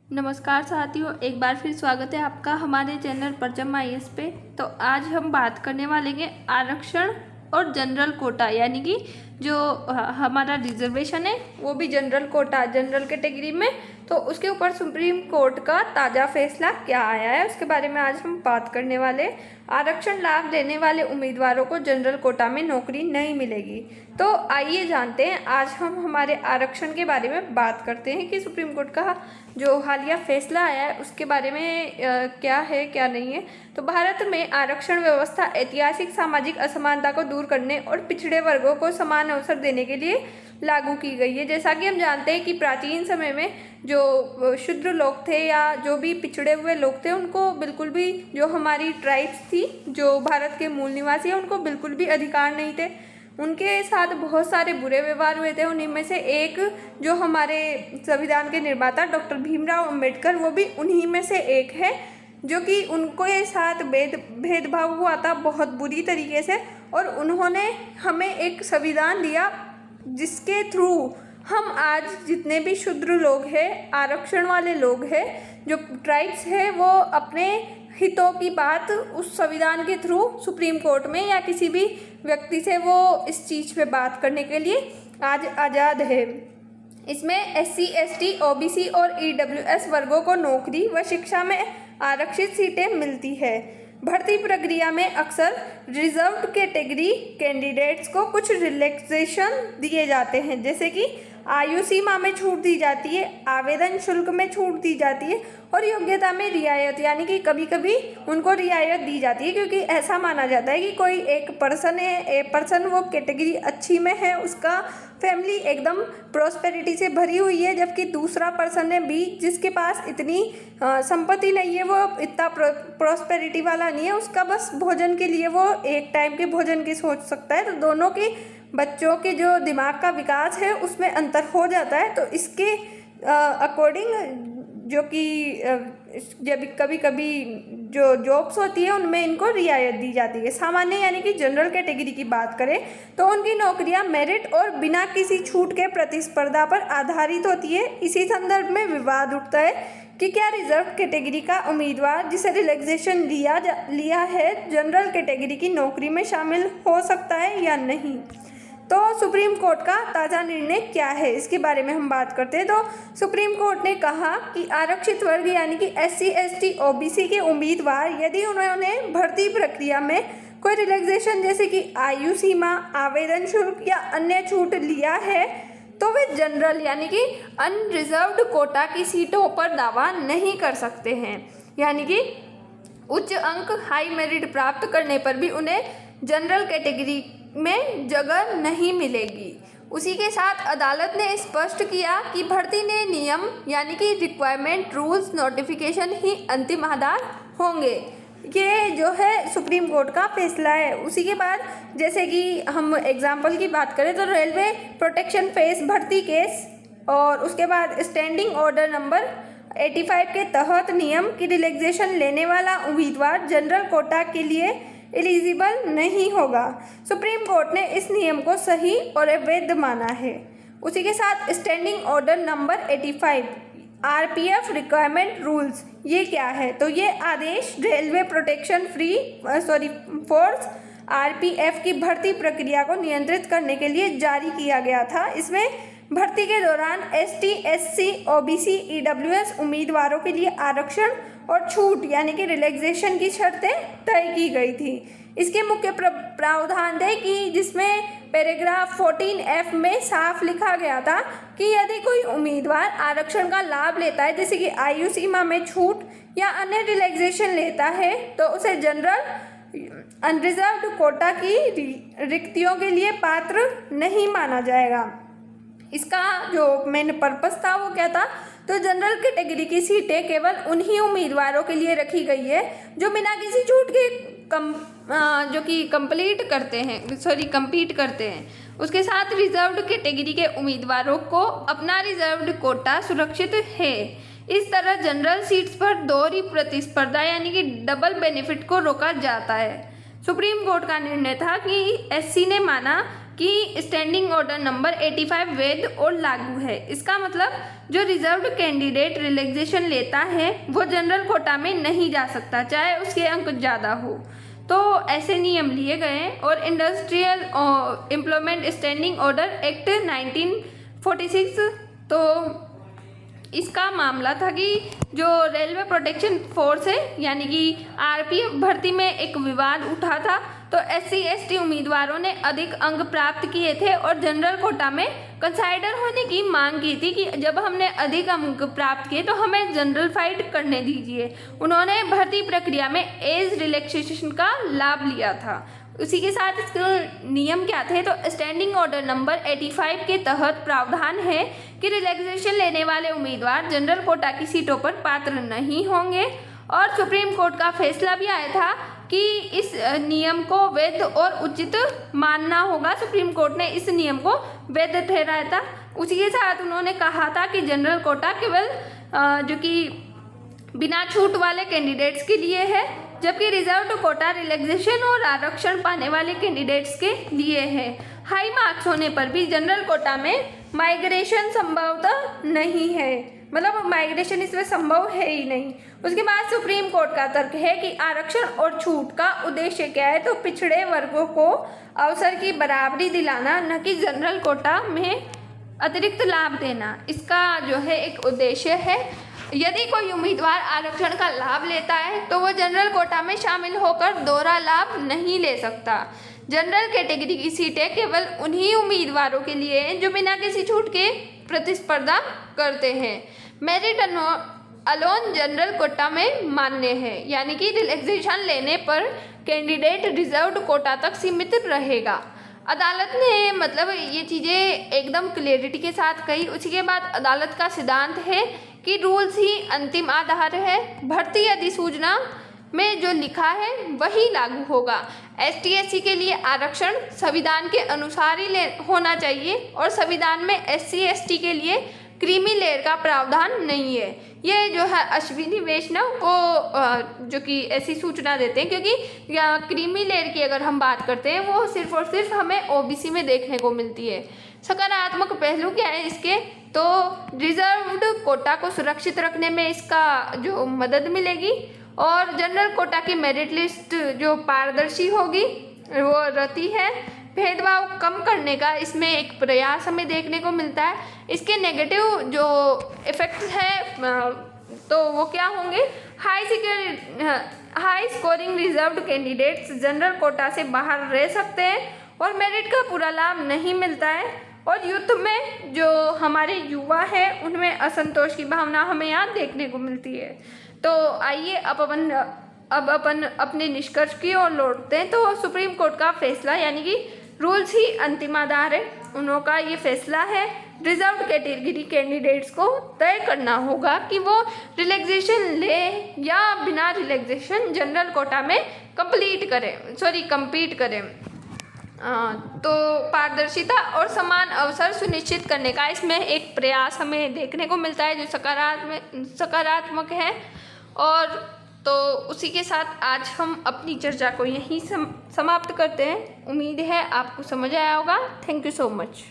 नमस्कार साथियों, एक बार फिर स्वागत है आपका हमारे चैनल परचम आईएएस पे। तो आज हम बात करने वाले हैं आरक्षण और जनरल कोटा, यानी कि जो हमारा रिजर्वेशन है वो भी जनरल कोटा, जनरल कैटेगरी में। तो उसके ऊपर सुप्रीम कोर्ट का ताज़ा फैसला क्या आया है उसके बारे में आज हम बात करने वाले। आरक्षण लाभ लेने वाले उम्मीदवारों को जनरल कोटा में नौकरी नहीं मिलेगी। तो आइए जानते हैं, आज हम हमारे आरक्षण के बारे में बात करते हैं कि सुप्रीम कोर्ट का जो हालिया फैसला आया है उसके बारे में क्या है क्या नहीं है। तो भारत में आरक्षण व्यवस्था ऐतिहासिक सामाजिक असमानता को दूर करने और पिछड़े वर्गों को समान अवसर देने के लिए लागू की गई है। जैसा कि हम जानते हैं कि प्राचीन समय में जो शूद्र लोग थे या जो भी पिछड़े हुए लोग थे उनको बिल्कुल भी, जो हमारी ट्राइब्स थी, जो भारत के मूल निवासी हैं, उनको बिल्कुल भी अधिकार नहीं थे। उनके साथ बहुत सारे बुरे व्यवहार हुए थे। उन्हीं में से एक जो हमारे संविधान के निर्माता डॉक्टर भीमराव अंबेडकर, वो भी उन्हीं में से एक है, जो कि उनको ये साथ भेदभाव हुआ था बहुत बुरी तरीके से। और उन्होंने हमें एक संविधान दिया जिसके थ्रू हम आज जितने भी शूद्र लोग हैं, आरक्षण वाले लोग हैं, जो ट्राइब्स है, वो अपने हितों की बात उस संविधान के थ्रू सुप्रीम कोर्ट में या किसी भी व्यक्ति से वो इस चीज़ पे बात करने के लिए आज आज़ाद है। इसमें SC, ST, OBC और EWS वर्गों को नौकरी व शिक्षा में आरक्षित सीटें मिलती है। भर्ती प्रक्रिया में अक्सर रिजर्व्ड कैटेगरी कैंडिडेट्स को कुछ रिलैक्सेशन दिए जाते हैं, जैसे कि आयु सीमा में छूट दी जाती है, आवेदन शुल्क में छूट दी जाती है और योग्यता में रियायत, यानी कि कभी कभी उनको रियायत दी जाती है, क्योंकि ऐसा माना जाता है कि कोई एक पर्सन है, एक पर्सन वो कैटेगरी अच्छी में है, उसका फैमिली एकदम प्रॉस्पेरिटी से भरी हुई है, जबकि दूसरा पर्सन है भी जिसके पास इतनी संपत्ति नहीं है, वो इतना प्रॉस्पेरिटी वाला नहीं है, उसका बस भोजन के लिए वो एक टाइम के भोजन की सोच सकता है। तो दोनों के बच्चों के जो दिमाग का विकास है उसमें अंतर हो जाता है। तो इसके अकॉर्डिंग जो कि जब कभी कभी जो जॉब्स होती है उनमें इनको रियायत दी जाती है। सामान्य यानी कि जनरल कैटेगरी की बात करें तो उनकी नौकरियां मेरिट और बिना किसी छूट के प्रतिस्पर्धा पर आधारित होती है। इसी संदर्भ में विवाद उठता है कि क्या रिजर्व कैटेगरी का उम्मीदवार जिसे रिलैक्सेशन लिया है जनरल कैटेगरी की नौकरी में शामिल हो सकता है या नहीं। तो सुप्रीम कोर्ट का ताज़ा निर्णय क्या है इसके बारे में हम बात करते हैं। तो सुप्रीम कोर्ट ने कहा कि आरक्षित वर्ग यानी कि SC, ST, OBC के उम्मीदवार यदि उन्होंने भर्ती प्रक्रिया में कोई रिलैक्सेशन जैसे कि आयु सीमा, आवेदन शुल्क या अन्य छूट लिया है तो वे जनरल यानी कि अनरिजर्व्ड कोटा की सीटों पर दावा नहीं कर सकते हैं। यानी कि उच्च अंक, हाई मेरिट प्राप्त करने पर भी उन्हें जनरल कैटेगरी में जगह नहीं मिलेगी। उसी के साथ अदालत ने स्पष्ट किया कि भर्ती ने नियम यानी कि रिक्वायरमेंट, रूल्स, नोटिफिकेशन ही अंतिम आधार होंगे। ये जो है सुप्रीम कोर्ट का फैसला है। उसी के बाद जैसे कि हम एग्जाम्पल की बात करें तो रेलवे प्रोटेक्शन फेस भर्ती केस और उसके बाद स्टैंडिंग ऑर्डर नंबर 85 के तहत नियम की रिलैक्सेशन लेने वाला उम्मीदवार जनरल कोटा के लिए एलिजिबल नहीं होगा। सुप्रीम कोर्ट ने इस नियम को सही और अवैध माना है। उसी के साथ standing order number 85 RPF requirement rules, ये क्या है। तो ये आदेश रेलवे प्रोटेक्शन फोर्स RPF की भर्ती प्रक्रिया को नियंत्रित करने के लिए जारी किया गया था। इसमें भर्ती के दौरान ST, SC, OBC, EWS उम्मीदवारों के लिए आरक्षण और छूट यानी कि रिलैक्सेशन की शर्तें तय की गई थी। इसके मुख्य प्रावधान थे कि जिसमें पैराग्राफ 14F में साफ लिखा गया था कि यदि कोई उम्मीदवार आरक्षण का लाभ लेता है जैसे कि आयु सीमा में छूट या अन्य रिलैक्सेशन लेता है तो उसे जनरल अनरिजर्व्ड कोटा की रिक्तियों के लिए पात्र नहीं माना जाएगा। इसका जो मेन पर्पस था वो क्या था, तो जनरल कैटेगरी की सीटें केवल उन्हीं उम्मीदवारों के लिए रखी गई है जो बिना किसी छूट के जो कि compete करते हैं। उसके साथ रिजर्व्ड कैटेगरी के उम्मीदवारों को अपना रिजर्व्ड कोटा सुरक्षित है। इस तरह जनरल सीट्स पर दोहरी प्रतिस्पर्धा यानी कि डबल बेनिफिट को रोका जाता है। सुप्रीम कोर्ट का निर्णय था कि SC ने माना कि स्टैंडिंग ऑर्डर नंबर 85 वैध और लागू है। इसका मतलब जो रिजर्व्ड कैंडिडेट रिलैक्सेशन लेता है वो जनरल कोटा में नहीं जा सकता, चाहे उसके अंक ज़्यादा हो। तो ऐसे नियम लिए गए हैं। और industrial employment standing order act 1946, तो इसका मामला था कि जो रेलवे प्रोटेक्शन फोर्स है यानी कि आरपीएफ भर्ती में एक विवाद उठा था। तो SC ST उम्मीदवारों ने अधिक अंक प्राप्त किए थे और जनरल कोटा में कंसाइडर होने की मांग की थी कि जब हमने अधिक अंक प्राप्त किए तो हमें जनरल फाइट करने दीजिए। उन्होंने भर्ती प्रक्रिया में एज रिलैक्सेशन का लाभ लिया था। उसी के साथ इसके नियम क्या थे, तो स्टैंडिंग ऑर्डर नंबर 85 के तहत प्रावधान है कि रिलैक्सेशन लेने वाले उम्मीदवार जनरल कोटा की सीटों पर पात्र नहीं होंगे। और सुप्रीम कोर्ट का फैसला भी आया था कि इस नियम को वैध और उचित मानना होगा। सुप्रीम कोर्ट ने इस नियम को वैध ठहराया था। उसी के साथ उन्होंने कहा था कि जनरल कोटा केवल जो कि बिना छूट वाले कैंडिडेट्स के लिए है, जबकि रिजर्व्ड कोटा रिलैक्सेशन और आरक्षण पाने वाले कैंडिडेट्स के लिए है। हाई मार्क्स होने पर भी जनरल कोटा में माइग्रेशन संभवतः नहीं है, मतलब माइग्रेशन इसमें संभव है ही नहीं। उसके बाद सुप्रीम कोर्ट का तर्क है कि आरक्षण और छूट का उद्देश्य क्या है, तो पिछड़े वर्गों को अवसर की बराबरी दिलाना, न कि जनरल कोटा में अतिरिक्त लाभ देना। इसका जो है एक उद्देश्य है। यदि कोई उम्मीदवार आरक्षण का लाभ लेता है तो वो जनरल कोटा में शामिल होकर दोहरा लाभ नहीं ले सकता। जनरल कैटेगरी की सीटें केवल उन्हीं उम्मीदवारों के लिए हैं जो बिना किसी छूट के प्रतिस्पर्धा करते हैं। मेरिट अलोन जनरल कोटा में मान्य है, यानी कि रिलैक्सेशन लेने पर कैंडिडेट रिजर्व्ड कोटा तक सीमित रहेगा। अदालत ने मतलब ये चीज़ें एकदम क्लियरिटी के साथ कही। उसी के बाद अदालत का सिद्धांत है कि रूल्स ही अंतिम आधार है। भर्ती अधिसूचना में जो लिखा है वही लागू होगा। ST SC के लिए आरक्षण संविधान के अनुसार ही होना चाहिए और संविधान में SC ST के लिए क्रीमी लेयर का प्रावधान नहीं है। ये जो है अश्विनी वैष्णव वो जो कि ऐसी सूचना देते हैं, क्योंकि क्रीमी लेयर की अगर हम बात करते हैं वो सिर्फ और सिर्फ हमें OBC में देखने को मिलती है। सकारात्मक पहलू क्या है इसके, तो रिजर्व्ड कोटा को सुरक्षित रखने में इसका जो मदद मिलेगी और जनरल कोटा की मेरिट लिस्ट जो पारदर्शी होगी वो रहती है। भेदभाव कम करने का इसमें एक प्रयास हमें देखने को मिलता है। इसके नेगेटिव जो इफ़ेक्ट्स हैं तो वो क्या होंगे, high scoring reserved candidates general quota से बाहर रह सकते हैं और मेरिट का पूरा लाभ नहीं मिलता है। और युद्ध में जो हमारे युवा हैं उनमें असंतोष की भावना हमें यहाँ देखने को मिलती है। तो आइए अब अपन अपने निष्कर्ष की ओर लौटते हैं। तो सुप्रीम कोर्ट का फैसला यानी कि रूल्स ही अंतिम आधार है, उनका ये फैसला है। रिजर्व्ड कैटेगरी कैंडिडेट्स को तय करना होगा कि वो रिलैक्सेशन ले या बिना रिलैक्सेशन जनरल कोटा में compete करें। तो पारदर्शिता और समान अवसर सुनिश्चित करने का इसमें एक प्रयास हमें देखने को मिलता है जो सकारात्मक है। और तो उसी के साथ आज हम अपनी चर्चा को यहीं समाप्त करते हैं। उम्मीद है आपको समझ आया होगा। Thank you so much.